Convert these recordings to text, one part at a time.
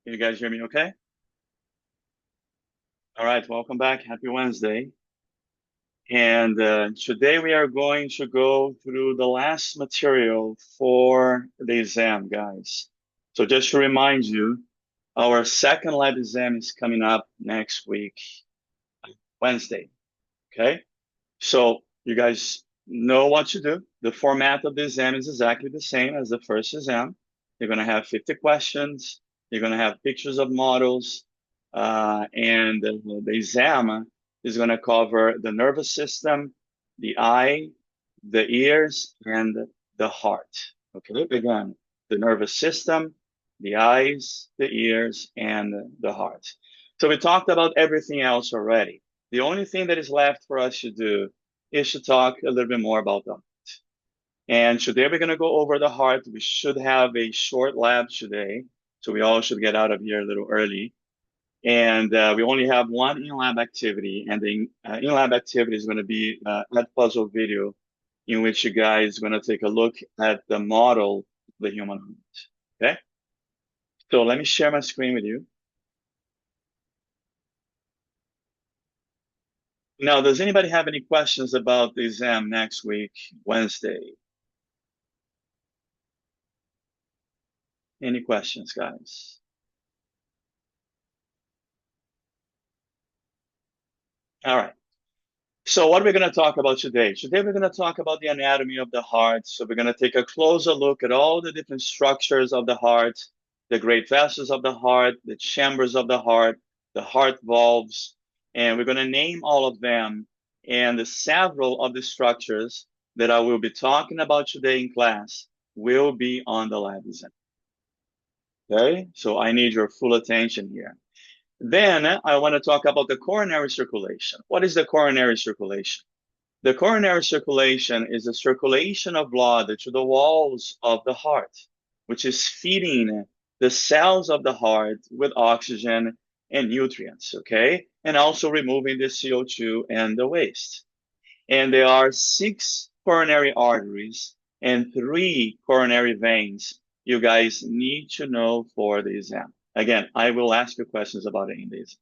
You guys hear me okay? All right, welcome back. Happy Wednesday. And today we are going to go through the last material for the exam, guys. So just to remind you, our second lab exam is coming up next week, Wednesday. Okay? So you guys know what to do. The format of the exam is exactly the same as the first exam. You're going to have 50 questions. You're going to have pictures of models. And the exam is going to cover the nervous system, the eye, the ears, and the heart. Okay, again, the nervous system, the eyes, the ears, and the heart. So we talked about everything else already. The only thing that is left for us to do is to talk a little bit more about them. And today we're going to go over the heart. We should have a short lab today, so we all should get out of here a little early. And we only have one in-lab activity, and the in-lab activity is going to be that puzzle video in which you guys are going to take a look at the model of the human heart. Okay? So let me share my screen with you. Now, does anybody have any questions about the exam next week, Wednesday? Any questions, guys? All right. So what are we going to talk about today? Today we're going to talk about the anatomy of the heart. So we're going to take a closer look at all the different structures of the heart, the great vessels of the heart, the chambers of the heart valves, and we're going to name all of them and the several of the structures that I will be talking about today in class will be on the lab exam. Okay? So I need your full attention here. Then I want to talk about the coronary circulation. What is the coronary circulation? The coronary circulation is the circulation of blood to the walls of the heart, which is feeding the cells of the heart with oxygen and nutrients, okay? And also removing the CO2 and the waste. And there are 6 coronary arteries and 3 coronary veins you guys need to know for the exam. Again, I will ask you questions about it in this.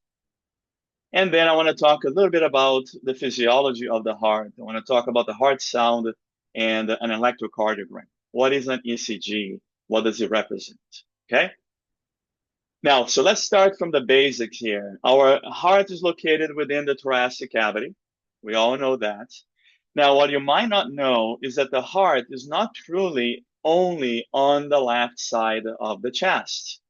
And then I want to talk a little bit about the physiology of the heart. I want to talk about the heart sound and an electrocardiogram. What is an ECG? What does it represent? Okay. Now, so let's start from the basics here. Our heart is located within the thoracic cavity. We all know that. Now, what you might not know is that the heart is not truly only on the left side of the chest.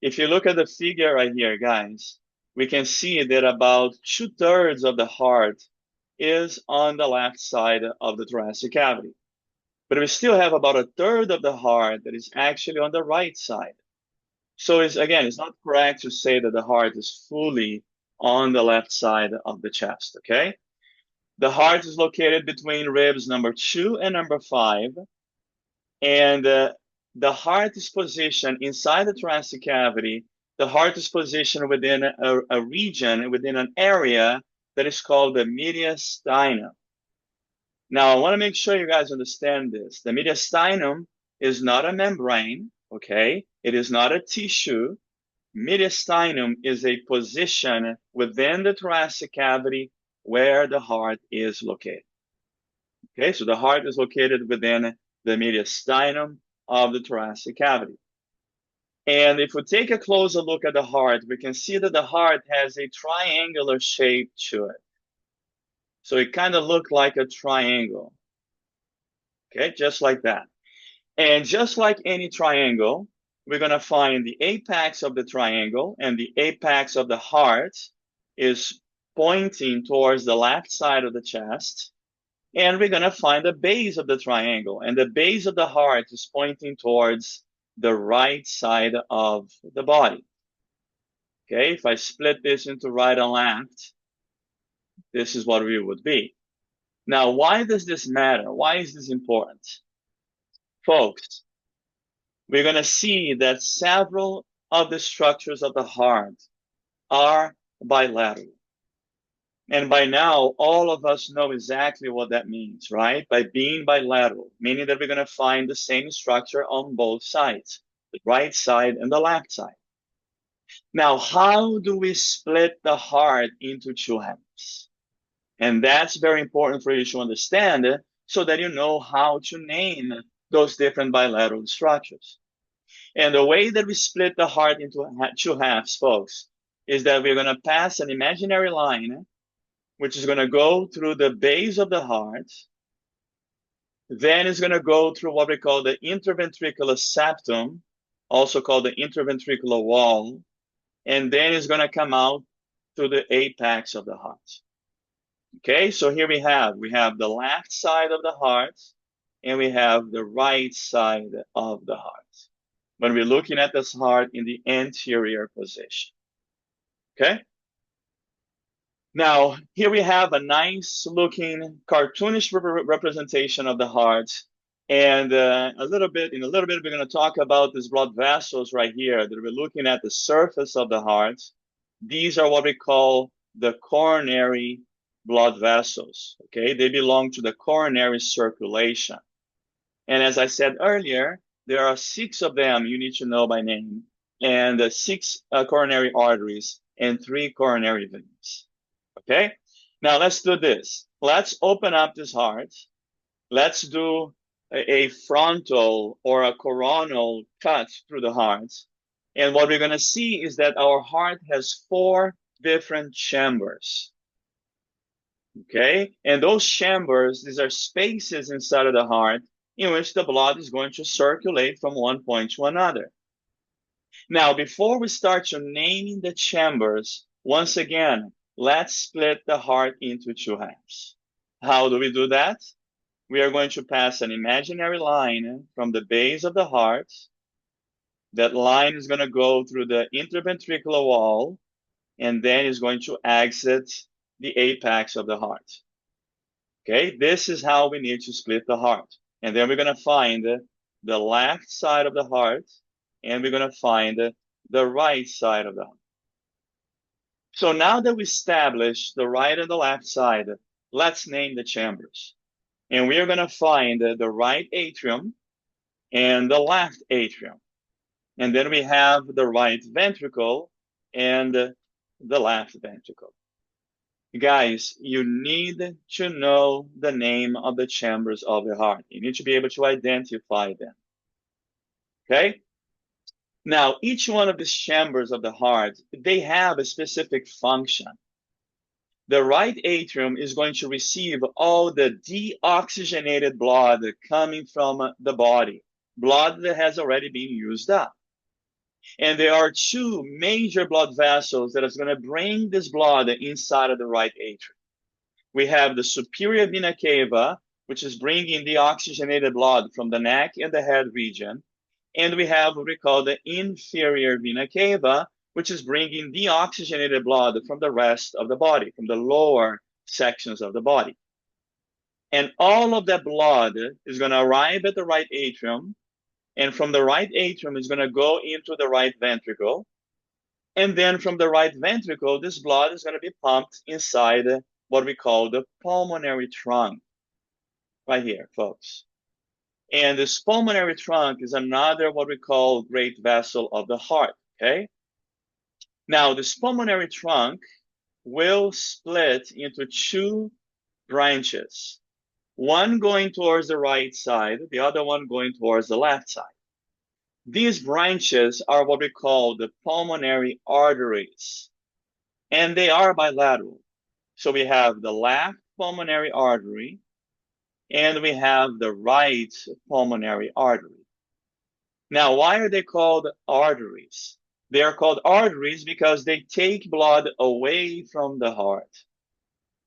If you look at the figure right here, guys, we can see that about 2/3 of the heart is on the left side of the thoracic cavity. But we still have about 1/3 of the heart that is actually on the right side. So it's not correct to say that the heart is fully on the left side of the chest, okay? The heart is located between ribs number 2 and number 5. And the heart is positioned inside the thoracic cavity. The heart is positioned within a region, within an area that is called the mediastinum. Now, I want to make sure you guys understand this. The mediastinum is not a membrane, okay? It is not a tissue. Mediastinum is a position within the thoracic cavity where the heart is located. Okay, so the heart is located within the mediastinum of the thoracic cavity. And if we take a closer look at the heart, we can see that the heart has a triangular shape to it. So it kind of looks like a triangle. Okay, just like that. And just like any triangle, we're going to find the apex of the triangle, and the apex of the heart is pointing towards the left side of the chest. And we're going to find the base of the triangle. And the base of the heart is pointing towards the right side of the body. Okay, if I split this into right and left, this is what we would be. Now, why does this matter? Why is this important? Folks, we're going to see that several of the structures of the heart are bilateral. And by now, all of us know exactly what that means, right? By being bilateral, meaning that we're going to find the same structure on both sides, the right side and the left side. Now, how do we split the heart into two halves? And that's very important for you to understand so that you know how to name those different bilateral structures. And the way that we split the heart into two halves, folks, is that we're going to pass an imaginary line, which is going to go through the base of the heart. Then it's going to go through what we call the interventricular septum, also called the interventricular wall. And then it's going to come out through the apex of the heart. Okay, so here we have the left side of the heart and we have the right side of the heart when we're looking at this heart in the anterior position. Okay, now here we have a nice looking cartoonish representation of the heart. And in a little bit, we're going to talk about these blood vessels right here that we're looking at the surface of the heart. These are what we call the coronary blood vessels. Okay, they belong to the coronary circulation. And as I said earlier, there are 6 of them you need to know by name, and 6 coronary arteries and 3 coronary veins. Okay, now let's do this. Let's open up this heart. Let's do a frontal or a coronal cut through the heart. And what we're going to see is that our heart has 4 different chambers. Okay, and those chambers, these are spaces inside of the heart in which the blood is going to circulate from one point to another. Now, before we start to naming the chambers, once again, let's split the heart into two halves. How do we do that? We are going to pass an imaginary line from the base of the heart. That line is going to go through the interventricular wall and then is going to exit the apex of the heart. Okay, this is how we need to split the heart. And then we're going to find the left side of the heart and we're going to find the right side of the heart. So now that we established the right and the left side, let's name the chambers. And we are going to find the right atrium and the left atrium. And then we have the right ventricle and the left ventricle. Guys, you need to know the name of the chambers of the heart. You need to be able to identify them. Okay? Now, each one of these chambers of the heart, they have a specific function. The right atrium is going to receive all the deoxygenated blood coming from the body, blood that has already been used up. And there are 2 major blood vessels that is going to bring this blood inside of the right atrium. We have the superior vena cava, which is bringing the oxygenated blood from the neck and the head region. And we have what we call the inferior vena cava, which is bringing the oxygenated blood from the rest of the body, from the lower sections of the body. And all of that blood is going to arrive at the right atrium. And from the right atrium, it's going to go into the right ventricle. And then from the right ventricle, this blood is going to be pumped inside what we call the pulmonary trunk. Right here, folks. And this pulmonary trunk is another what we call great vessel of the heart, okay? Now, this pulmonary trunk will split into 2 branches. One going towards the right side, the other one going towards the left side. These branches are what we call the pulmonary arteries, and they are bilateral. So we have the left pulmonary artery, and we have the right pulmonary artery. Now, why are they called arteries? They are called arteries because they take blood away from the heart.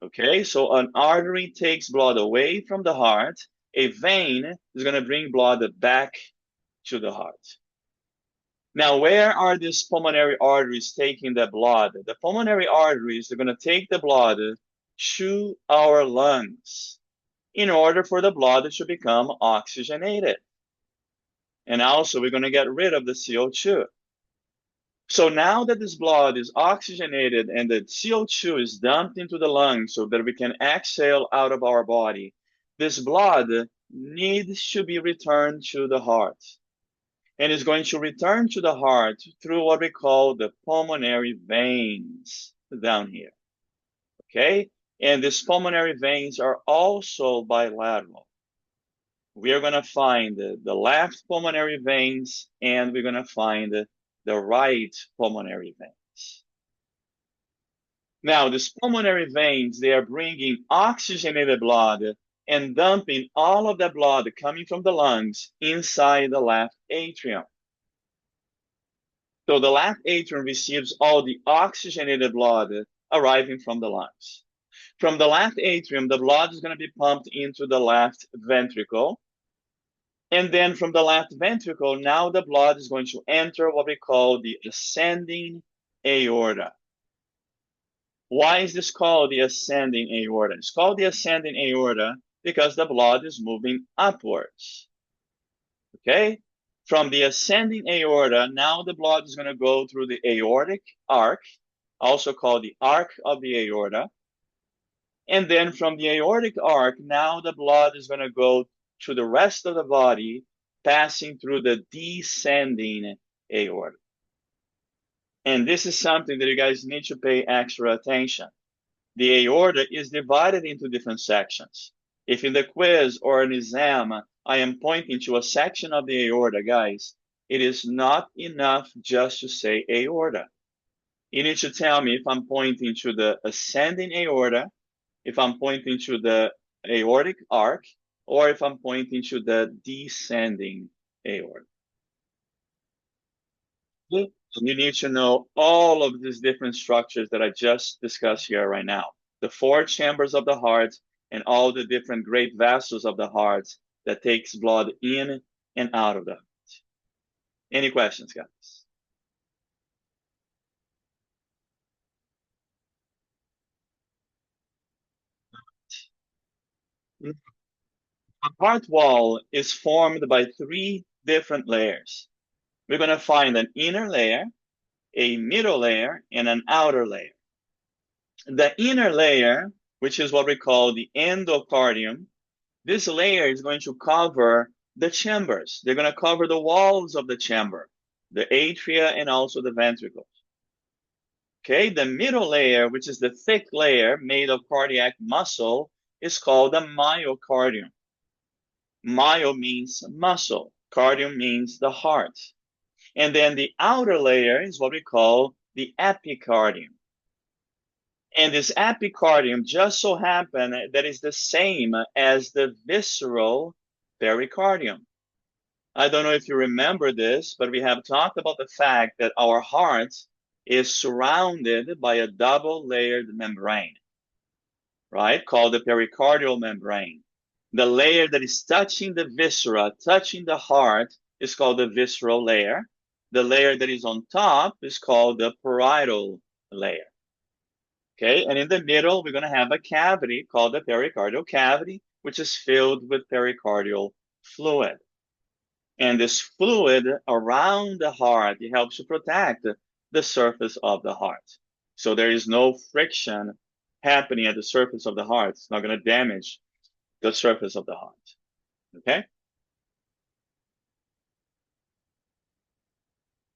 Okay, so an artery takes blood away from the heart. A vein is going to bring blood back to the heart. Now, where are these pulmonary arteries taking the blood? The pulmonary arteries are going to take the blood to our lungs in order for the blood to become oxygenated. And also, we're going to get rid of the CO2. So now that this blood is oxygenated and the CO2 is dumped into the lungs so that we can exhale out of our body, this blood needs to be returned to the heart. and is going to return to the heart through what we call the pulmonary veins down here. Okay? And these pulmonary veins are also bilateral. We are going to find the left pulmonary veins, and we're going to find the right pulmonary veins. Now, these pulmonary veins, they are bringing oxygenated blood and dumping all of the blood coming from the lungs inside the left atrium. So the left atrium receives all the oxygenated blood arriving from the lungs. From the left atrium, the blood is going to be pumped into the left ventricle. And then from the left ventricle, now the blood is going to enter what we call the ascending aorta. Why is this called the ascending aorta? It's called the ascending aorta because the blood is moving upwards. Okay? From the ascending aorta, now the blood is going to go through the aortic arc, also called the arc of the aorta. And then from the aortic arc, now the blood is going to go to the rest of the body, passing through the descending aorta. And this is something that you guys need to pay extra attention. The aorta is divided into different sections. If in the quiz or an exam, I am pointing to a section of the aorta, guys, it is not enough just to say aorta. You need to tell me if I'm pointing to the ascending aorta, if I'm pointing to the aortic arc, or if I'm pointing to the descending aorta. You need to know all of these different structures that I just discussed here right now. The four chambers of the heart and all the different great vessels of the heart that takes blood in and out of the heart. Any questions, guys? The heart wall is formed by three different layers. We're going to find an inner layer, a middle layer, and an outer layer. The inner layer, which is what we call the endocardium, this layer is going to cover the chambers. They're going to cover the walls of the chamber, the atria, and also the ventricles. Okay, the middle layer, which is the thick layer made of cardiac muscle, is called the myocardium. Myo means muscle, cardium means the heart. And then the outer layer is what we call the epicardium. And this epicardium just so happens that is the same as the visceral pericardium. I don't know if you remember this, but we have talked about the fact that our heart is surrounded by a double layered membrane, right? Called the pericardial membrane. The layer that is touching the viscera, touching the heart, is called the visceral layer. The layer that is on top is called the parietal layer. Okay, and in the middle, we're going to have a cavity called the pericardial cavity, which is filled with pericardial fluid. And this fluid around the heart, it helps to protect the surface of the heart. So there is no friction happening at the surface of the heart. It's not going to damage the surface of the heart. Okay?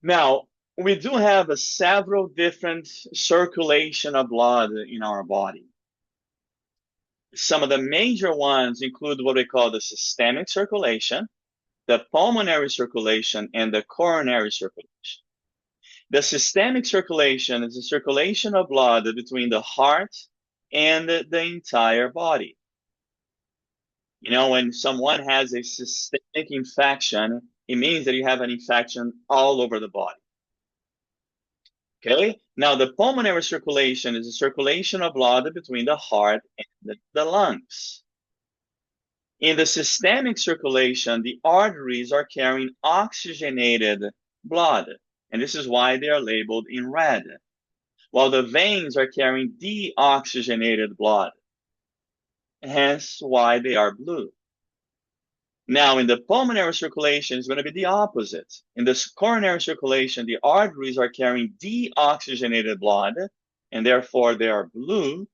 Now, we do have several different circulation of blood in our body. Some of the major ones include what we call the systemic circulation, the pulmonary circulation, and the coronary circulation. The systemic circulation is the circulation of blood between the heart and the entire body. You know, when someone has a systemic infection, it means that you have an infection all over the body. Okay? Now, the pulmonary circulation is the circulation of blood between the heart and the lungs. In the systemic circulation, the arteries are carrying oxygenated blood, and this is why they are labeled in red, while the veins are carrying deoxygenated blood, hence why they are blue. Now, in the pulmonary circulation, it's going to be the opposite. In the coronary circulation, the arteries are carrying deoxygenated blood, and therefore they are blue,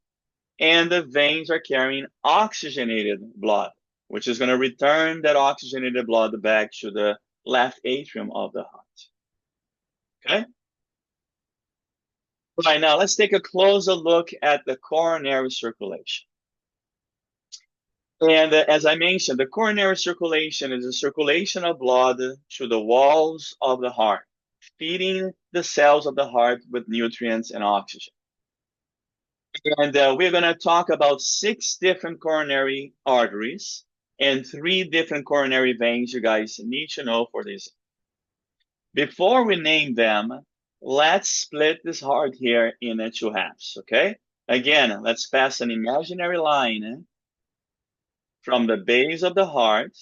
and the veins are carrying oxygenated blood, which is going to return that oxygenated blood back to the left atrium of the heart. Okay? Right, now let's take a closer look at the coronary circulation. And as I mentioned, the coronary circulation is a circulation of blood through the walls of the heart, feeding the cells of the heart with nutrients and oxygen. And we're going to talk about 6 different coronary arteries and 3 different coronary veins you guys need to know for this. Before we name them, let's split this heart here in 2 halves, okay? Again, let's pass an imaginary line from the base of the heart,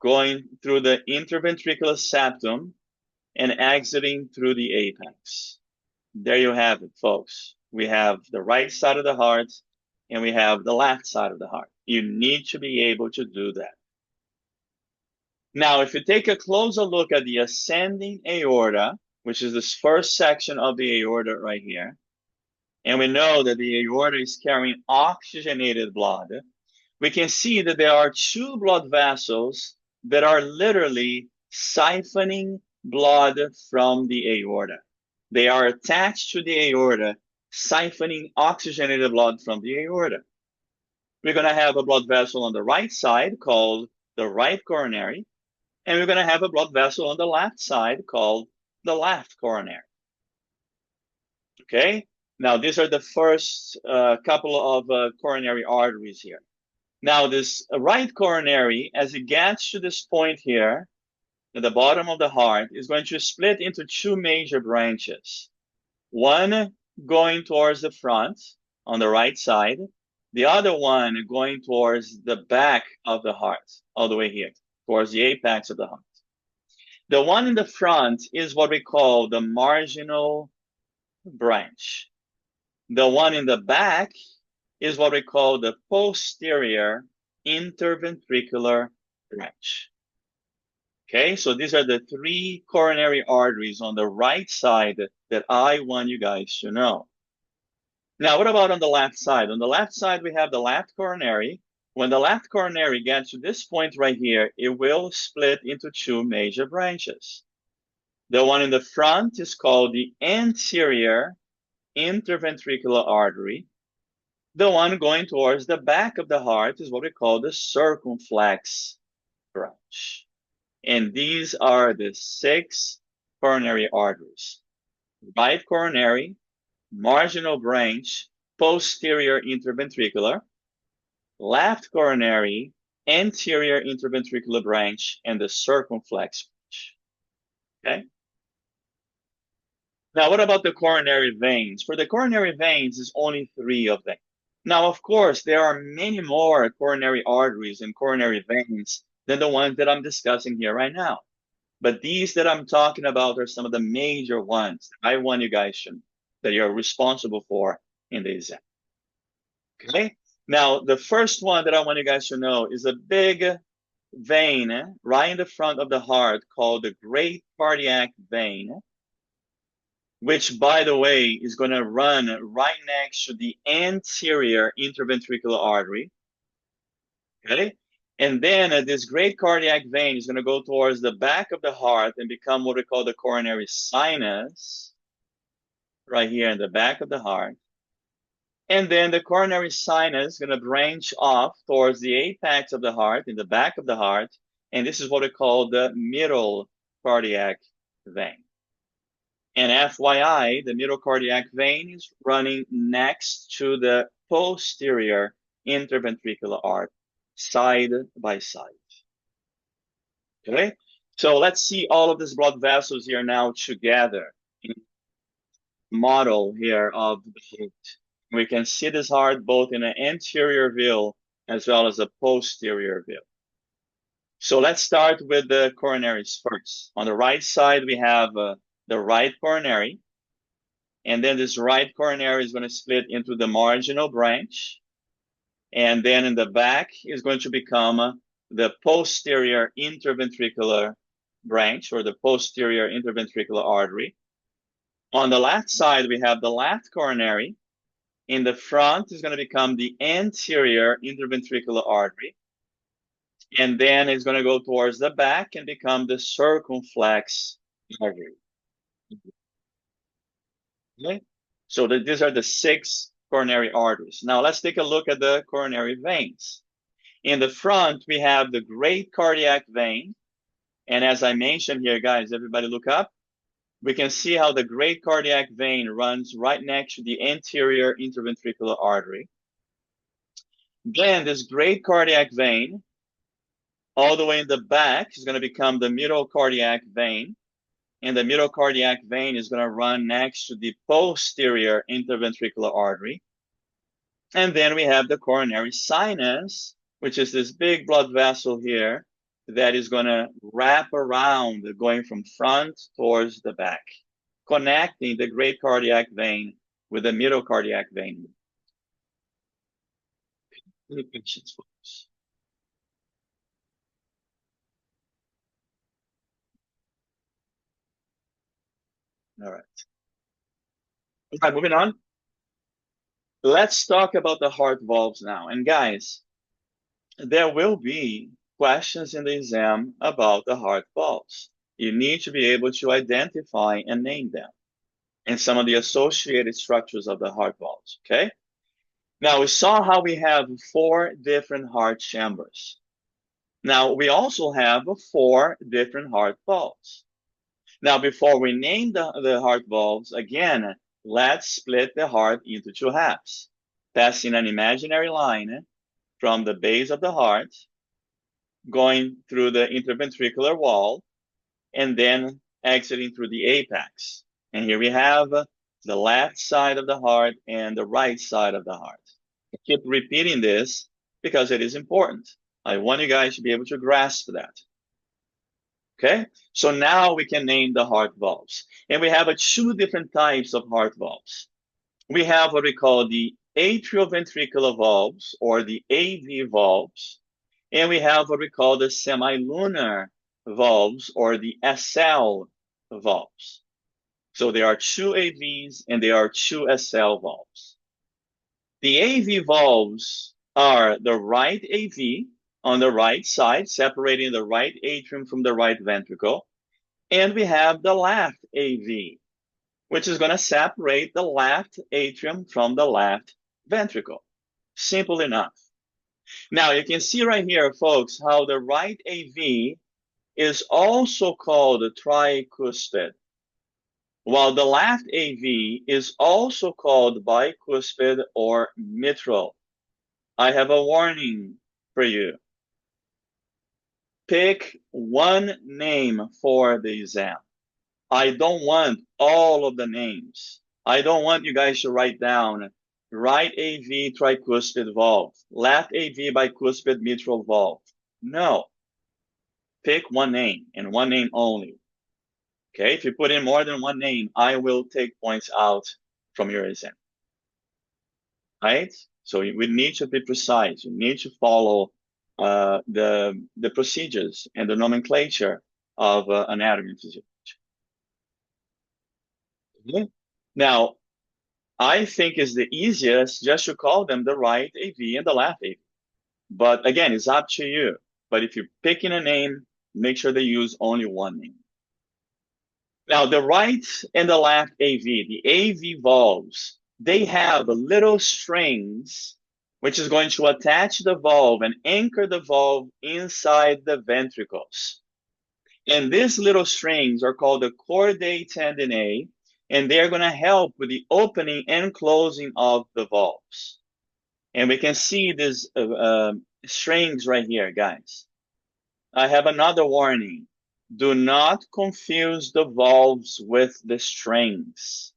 going through the interventricular septum and exiting through the apex. There you have it, folks. We have the right side of the heart and we have the left side of the heart. You need to be able to do that. Now, if you take a closer look at the ascending aorta, which is this first section of the aorta right here, and we know that the aorta is carrying oxygenated blood, we can see that there are 2 blood vessels that are literally siphoning blood from the aorta. They are attached to the aorta, siphoning oxygenated blood from the aorta. We're going to have a blood vessel on the right side called the right coronary, and we're going to have a blood vessel on the left side called the left coronary. Okay? Now, these are the first couple of coronary arteries here. Now, this right coronary, as it gets to this point here, at the bottom of the heart, is going to split into 2 major branches. One going towards the front on the right side, the other one going towards the back of the heart, all the way here, towards the apex of the heart. The one in the front is what we call the marginal branch. The one in the back is what we call the posterior interventricular branch. Okay, so these are the 3 coronary arteries on the right side that I want you guys to know. Now, what about on the left side? On the left side, we have the left coronary. When the left coronary gets to this point right here, it will split into 2 major branches. The one in the front is called the anterior interventricular artery. The one going towards the back of the heart is what we call the circumflex branch. And these are the 6 coronary arteries: right coronary, marginal branch, posterior interventricular, left coronary, anterior interventricular branch, and the circumflex branch. Okay? Now, what about the coronary veins? For the coronary veins, there's only 3 of them. Now, of course, there are many more coronary arteries and coronary veins than the ones that I'm discussing here right now. But these that I'm talking about are some of the major ones that I want you guys to, that you're responsible for in the exam. Okay? Now, the first one that I want you guys to know is a big vein right in the front of the heart called the great cardiac vein, which, by the way, is going to run right next to the anterior interventricular artery. Okay? And then this great cardiac vein is going to go towards the back of the heart and become what we call the coronary sinus, right here in the back of the heart. And then the coronary sinus is going to branch off towards the apex of the heart, in the back of the heart. And this is what we call the middle cardiac vein. And FYI, the middle cardiac vein is running next to the posterior interventricular artery, side by side. Okay? So let's see all of these blood vessels here now together in model here of the heart. We can see this heart both in an anterior view as well as a posterior view. So let's start with the coronaries first. On the right side, we have the right coronary. And then this right coronary is going to split into the marginal branch. And then in the back is going to become the posterior interventricular branch, or the posterior interventricular artery. On the left side, we have the left coronary. In the front is going to become the anterior interventricular artery. And then it's going to go towards the back and become the circumflex artery. Okay? So these are the 6 coronary arteries. Now let's take a look at the coronary veins. In the front, we have the great cardiac vein. And as I mentioned here, guys, everybody look up. We can see how the great cardiac vein runs right next to the anterior interventricular artery. Then this great cardiac vein, all the way in the back, is going to become the middle cardiac vein. And the middle cardiac vein is going to run next to the posterior interventricular artery. And then we have the coronary sinus, which is this big blood vessel here that is going to wrap around, going from front towards the back, connecting the great cardiac vein with the middle cardiac vein. Any questions, folks? All right. All right, moving on. Let's talk about the heart valves now. And guys, there will be questions in the exam about the heart valves. You need to be able to identify and name them and some of the associated structures of the heart valves, okay? Now, we saw how we have 4 different heart chambers. Now, we also have 4 different heart valves. Now, before we name the heart valves, again, let's split the heart into 2 halves, passing an imaginary line from the base of the heart, going through the interventricular wall, and then exiting through the apex. And here we have the left side of the heart and the right side of the heart. I keep repeating this because it is important. I want you guys to be able to grasp that. Okay, so now we can name the heart valves. And we have 2 different types of heart valves. We have what we call the atrioventricular valves, or the AV valves, and we have what we call the semilunar valves, or the SL valves. So there are 2 AVs and there are 2 SL valves. The AV valves are the right AV on the right side, separating the right atrium from the right ventricle. And we have the left AV, which is going to separate the left atrium from the left ventricle. Simple enough. Now you can see right here, folks, how the right AV is also called tricuspid, while the left AV is also called bicuspid or mitral. I have a warning for you. Pick one name for the exam. I don't want all of the names. I don't want you guys to write down right AV tricuspid valve, left AV bicuspid mitral valve. No. Pick one name and one name only. Okay, if you put in more than one name, I will take points out from your exam. Right? So we need to be precise. You need to follow the procedures and the nomenclature of anatomy and physiology. Okay? Now, I think it's the easiest just to call them the right AV and the left AV. But again, it's up to you. But if you're picking a name, make sure they use only one name. Now, the right and the left AV, the AV valves, they have little strings which is going to attach the valve and anchor the valve inside the ventricles. And these little strings are called the chordae tendineae, and they're going to help with the opening and closing of the valves. And we can see these strings right here, guys. I have another warning. Do not confuse the valves with the strings.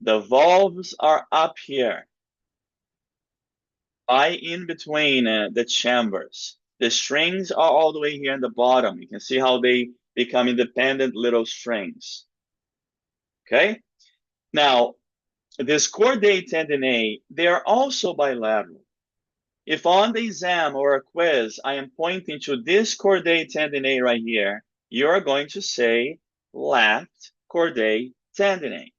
The valves are up here, in between the chambers. The strings are all the way here in the bottom. You can see how they become independent little strings. Okay? Now, this chordae tendineae, they are also bilateral. If on the exam or a quiz, I am pointing to this chordae tendineae right here, you're going to say left chordae tendineae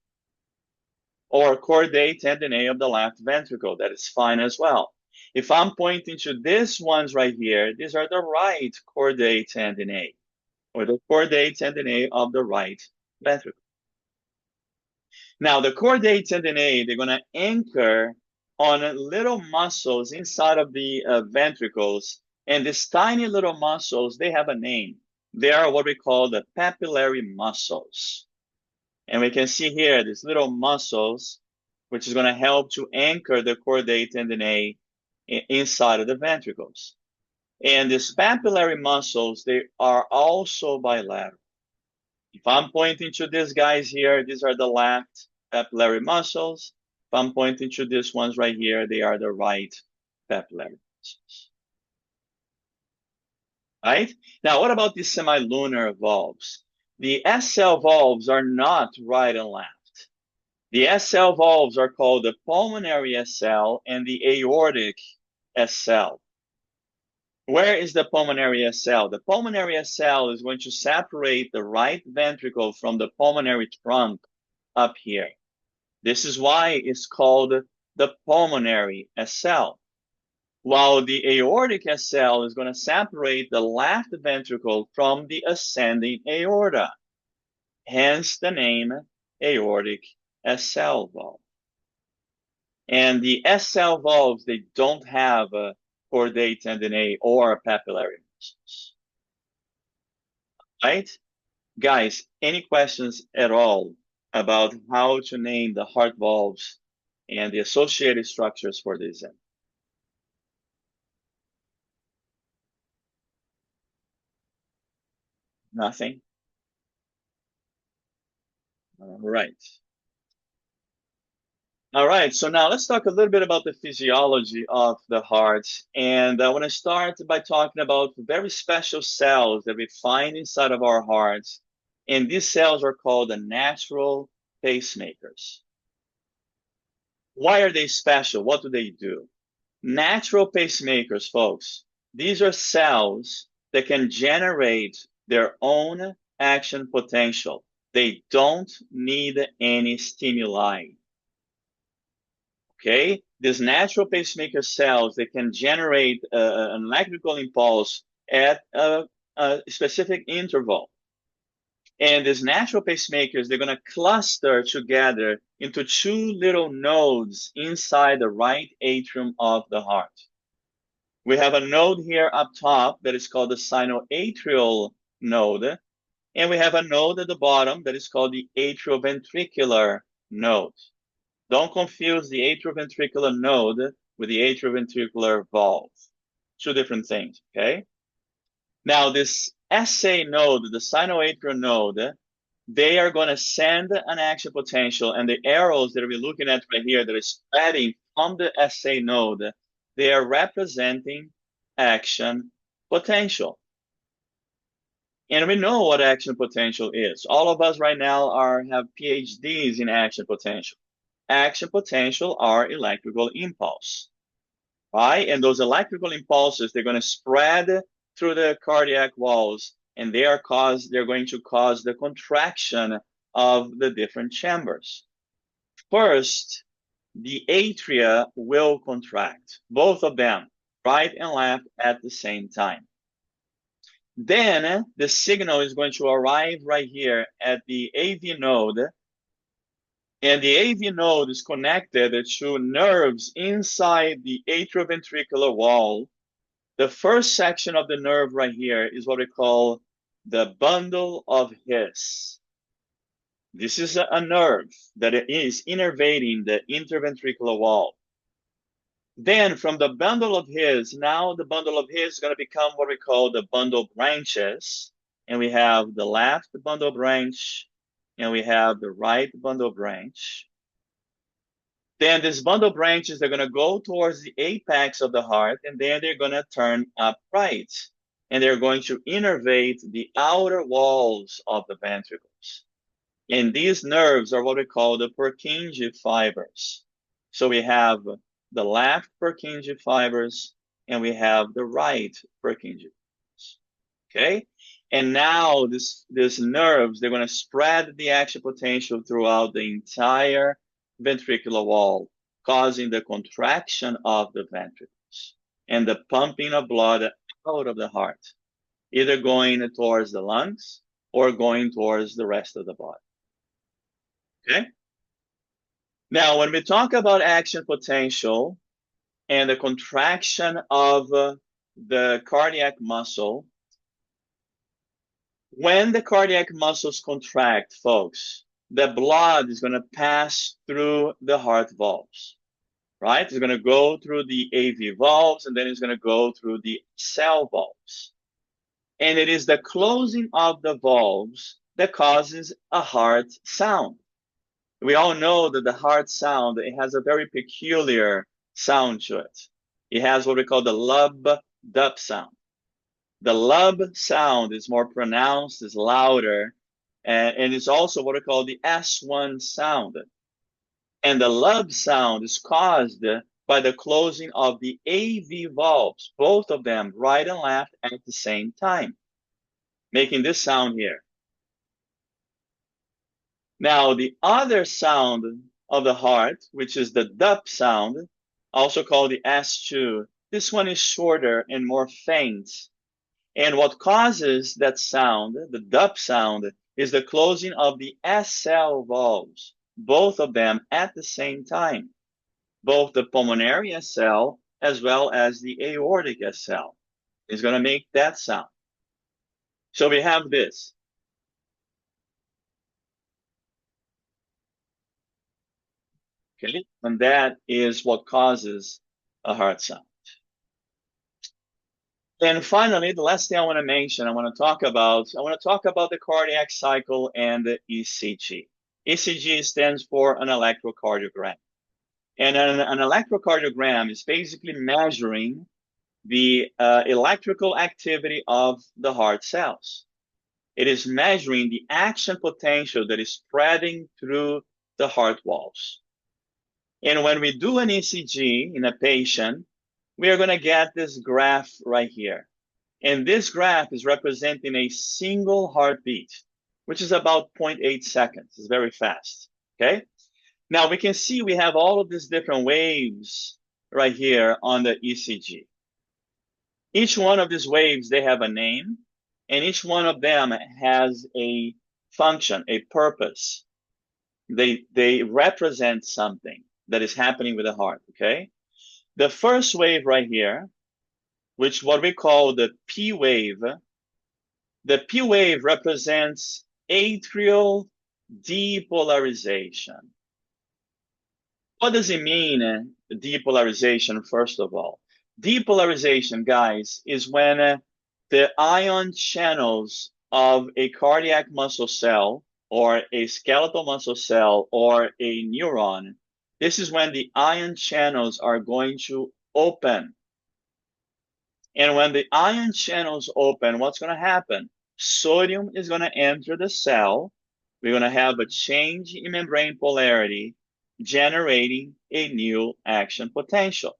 or chordae tendineae of the left ventricle. That is fine as well. If I'm pointing to these ones right here, these are the right chordae tendineae, or the chordae tendineae of the right ventricle. Now, the chordae tendineae, they're going to anchor on little muscles inside of the ventricles. And these tiny little muscles, they have a name. They are what we call the papillary muscles. And we can see here these little muscles, which is going to help to anchor the chordae tendineae inside of the ventricles. And these papillary muscles, they are also bilateral. If I'm pointing to these guys here, these are the left papillary muscles. If I'm pointing to these ones right here, they are the right papillary muscles. Right? Now, what about these semilunar valves? The SL valves are not right and left. The SL valves are called the pulmonary SL and the aortic SL. Where is the pulmonary SL? The pulmonary SL is going to separate the right ventricle from the pulmonary trunk up here. This is why it's called the pulmonary SL. While the aortic SL is going to separate the left ventricle from the ascending aorta. Hence the name aortic SL valve. And the SL valves, they don't have a chordae tendineae or papillary muscles. Right? Guys, any questions at all about how to name the heart valves and the associated structures for this? Nothing? All right. All right, so now let's talk a little bit about the physiology of the heart. And I want to start by talking about very special cells that we find inside of our hearts. And these cells are called the natural pacemakers. Why are they special? What do they do? Natural pacemakers, folks, these are cells that can generate their own action potential. They don't need any stimuli. Okay, these natural pacemaker cells, they can generate an electrical impulse at a specific interval. And these natural pacemakers, they're going to cluster together into two little nodes inside the right atrium of the heart. We have a node here up top that is called the sinoatrial node, and we have a node at the bottom that is called the atrioventricular node. Don't confuse the atrioventricular node with the atrioventricular valve. Two different things, okay? Now, this SA node, the sinoatrial node, they are going to send an action potential, and the arrows that we're looking at right here that are spreading from the SA node, they are representing action potential. And we know what action potential is. All of us right now have PhDs in action potential. Action potential are electrical impulse, right? And those electrical impulses, they're going to spread through the cardiac walls, and they're going to cause the contraction of the different chambers. First, the atria will contract, both of them, right and left at the same time. Then the signal is going to arrive right here at the AV node, and the AV node is connected to nerves inside the atrioventricular wall. The first section of the nerve right here is what we call the bundle of His. This is a nerve that is innervating the interventricular wall. Then from the bundle of His, now the bundle of His is going to become what we call the bundle branches. And we have the left bundle branch, and we have the right bundle branch. Then these bundle branches, they're going to go towards the apex of the heart, and then they're going to turn upright. And they're going to innervate the outer walls of the ventricles. And these nerves are what we call the Purkinje fibers. So we have the left Purkinje fibers, and we have the right Purkinje fibers. Okay? And now these nerves, they're going to spread the action potential throughout the entire ventricular wall, causing the contraction of the ventricles. valves and the pumping of blood out of the heart, either going towards the lungs or going towards the rest of the body. Okay? Now, when we talk about action potential and the contraction of the cardiac muscle, when the cardiac muscles contract, folks, the blood is going to pass through the heart valves, right? It's going to go through the AV valves, and then it's going to go through the cell valves. And it is the closing of the valves that causes a heart sound. We all know that the heart sound, it has a very peculiar sound to it. It has what we call the lub-dub sound. The lub sound is more pronounced, is louder, and it's also what we call the S1 sound. And the lub sound is caused by the closing of the AV valves, both of them, right and left, at the same time, making this sound here. Now, the other sound of the heart, which is the dub sound, also called the S2, this one is shorter and more faint. And what causes that sound, the dub sound, is the closing of the SL valves, both of them at the same time, both the pulmonary SL as well as the aortic SL is going to make that sound. So we have this. Okay, and that is what causes a heart sound. And finally, the last thing I want to mention, I want to talk about the cardiac cycle and the ECG. ECG stands for an electrocardiogram. And an electrocardiogram is basically measuring the electrical activity of the heart cells. It is measuring the action potential that is spreading through the heart walls. And when we do an ECG in a patient, we are going to get this graph right here. And this graph is representing a single heartbeat, which is about 0.8 seconds. It's very fast, okay? Now we can see we have all of these different waves right here on the ECG. Each one of these waves, they have a name, and each one of them has a function, a purpose. They represent something that is happening with the heart, okay? The first wave right here, which what we call the P wave, the P wave represents atrial depolarization. What does it mean, depolarization, first of all? Depolarization, guys, is when the ion channels of a cardiac muscle cell or a skeletal muscle cell or a neuron, this is when the ion channels are going to open. And when the ion channels open, what's going to happen? Sodium is going to enter the cell. We're going to have a change in membrane polarity, generating a new action potential.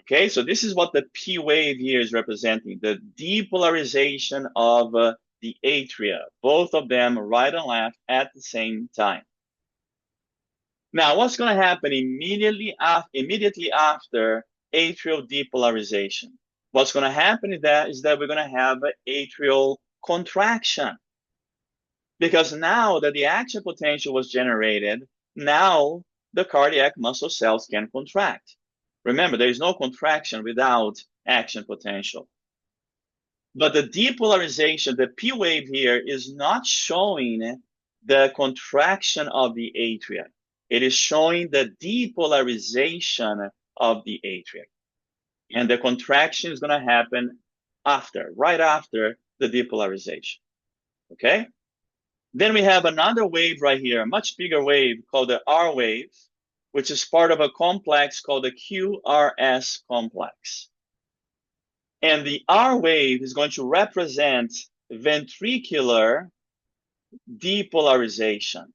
Okay, so this is what the P wave here is representing, the depolarization of the atria, both of them right and left at the same time. Now, what's going to happen immediately after atrial depolarization? What's going to happen is that we're going to have an atrial contraction. Because now that the action potential was generated, now the cardiac muscle cells can contract. Remember, there is no contraction without action potential. But the depolarization, the P wave here, is not showing the contraction of the atria. It is showing the depolarization of the atria. And the contraction is going to happen right after the depolarization. Okay? Then we have another wave right here, a much bigger wave called the R wave, which is part of a complex called the QRS complex. And the R wave is going to represent ventricular depolarization.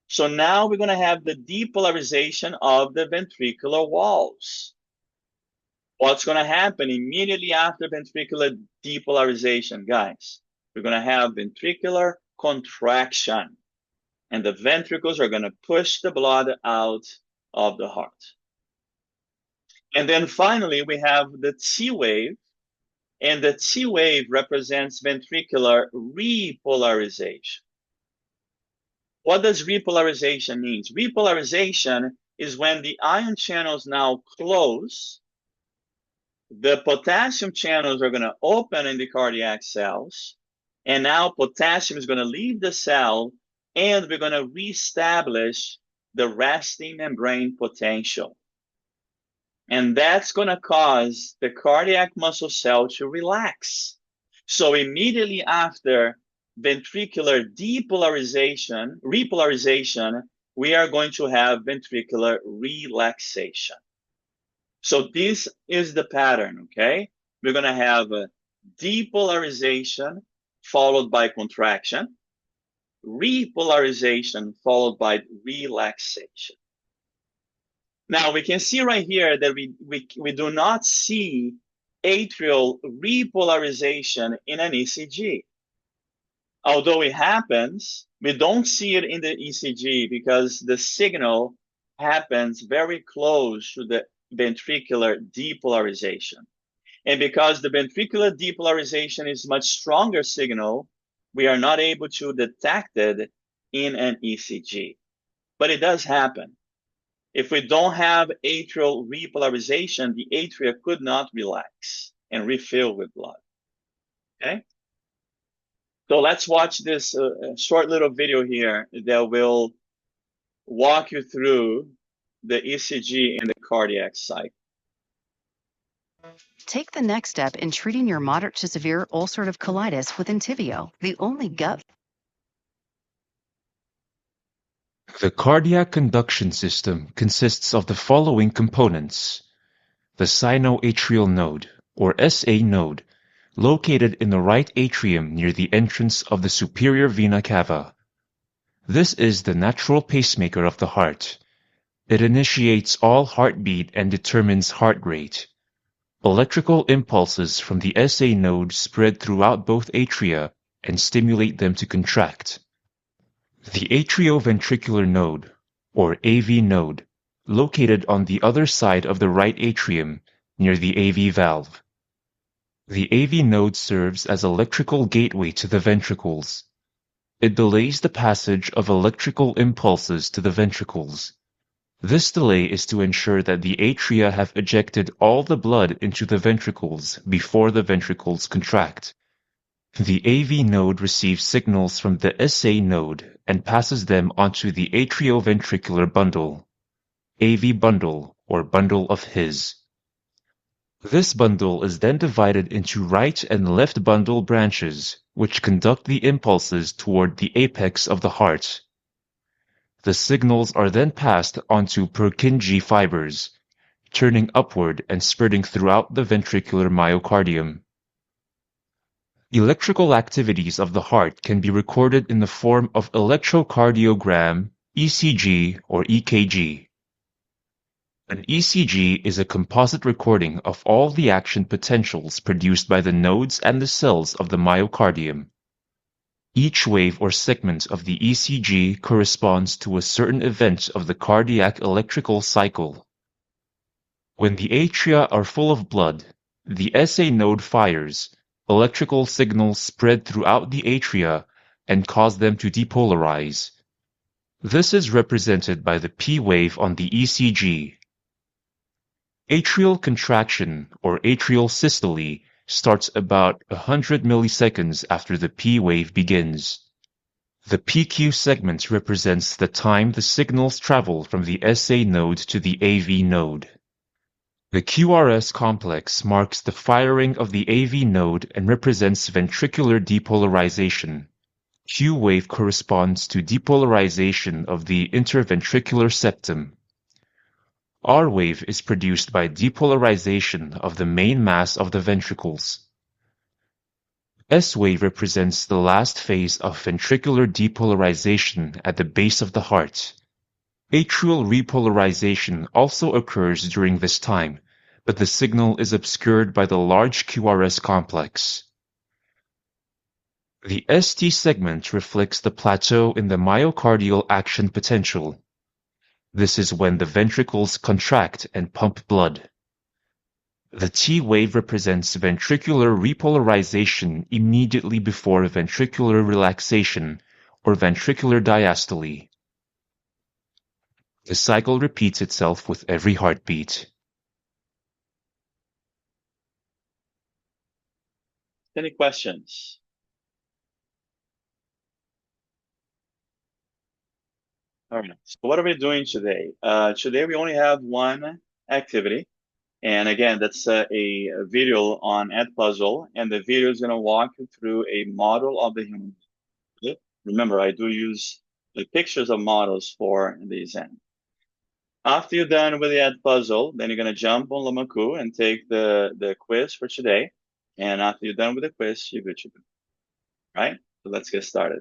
So now we're going to have the depolarization of the ventricular walls. What's going to happen immediately after ventricular depolarization, guys? We're going to have ventricular contraction, and the ventricles are going to push the blood out of the heart. And then finally, we have the T wave, and the T wave represents ventricular repolarization. What does repolarization mean? Repolarization is when the ion channels now close, the potassium channels are going to open in the cardiac cells, and now potassium is going to leave the cell, and we're going to reestablish the resting membrane potential. And that's going to cause the cardiac muscle cell to relax. So immediately after ventricular repolarization, we are going to have ventricular relaxation. So this is the pattern, okay? We're going to have a depolarization followed by contraction, repolarization followed by relaxation. Now we can see right here that we do not see atrial repolarization in an ECG. Although it happens, we don't see it in the ECG because the signal happens very close to the ventricular depolarization. And because the ventricular depolarization is much stronger signal, we are not able to detect it in an ECG. But it does happen. If we don't have atrial repolarization, the atria could not relax and refill with blood. Okay? So let's watch this short little video here that will walk you through the ECG and the cardiac cycle. Take the next step in treating your moderate to severe ulcerative colitis with Entyvio, the only gut. The cardiac conduction system consists of the following components: the sinoatrial node, or SA node, located in the right atrium near the entrance of the superior vena cava. This is the natural pacemaker of the heart. It initiates all heartbeat and determines heart rate. Electrical impulses from the SA node spread throughout both atria and stimulate them to contract. The atrioventricular node, or AV node, located on the other side of the right atrium near the AV valve. The AV node serves as electrical gateway to the ventricles. It delays the passage of electrical impulses to the ventricles. This delay is to ensure that the atria have ejected all the blood into the ventricles before the ventricles contract. The AV node receives signals from the SA node and passes them onto the atrioventricular bundle, AV bundle, or bundle of His. This bundle is then divided into right and left bundle branches, which conduct the impulses toward the apex of the heart. The signals are then passed onto Purkinje fibers, turning upward and spreading throughout the ventricular myocardium. Electrical activities of the heart can be recorded in the form of electrocardiogram, ECG, or EKG. An ECG is a composite recording of all the action potentials produced by the nodes and the cells of the myocardium. Each wave or segment of the ECG corresponds to a certain event of the cardiac electrical cycle. When the atria are full of blood, the SA node fires, electrical signals spread throughout the atria and cause them to depolarize. This is represented by the P wave on the ECG. Atrial contraction, or atrial systole, starts about 100 milliseconds after the P wave begins. The PQ segment represents the time the signals travel from the SA node to the AV node. The QRS complex marks the firing of the AV node and represents ventricular depolarization. Q wave corresponds to depolarization of the interventricular septum. R wave is produced by depolarization of the main mass of the ventricles. S wave represents the last phase of ventricular depolarization at the base of the heart. Atrial repolarization also occurs during this time, but the signal is obscured by the large QRS complex. The ST segment reflects the plateau in the myocardial action potential. This is when the ventricles contract and pump blood. The T wave represents ventricular repolarization immediately before ventricular relaxation, or ventricular diastole. The cycle repeats itself with every heartbeat. Any questions? All right. So what are we doing today? Today we only have one activity. And again, that's a video on Edpuzzle. And the video is going to walk you through a model of the human body. Remember, I do use the pictures of models for the exam. After you're done with the Edpuzzle, then you're going to jump on Lamaku and take the quiz for today. And after you're done with the quiz, you're good to go. Right? So let's get started.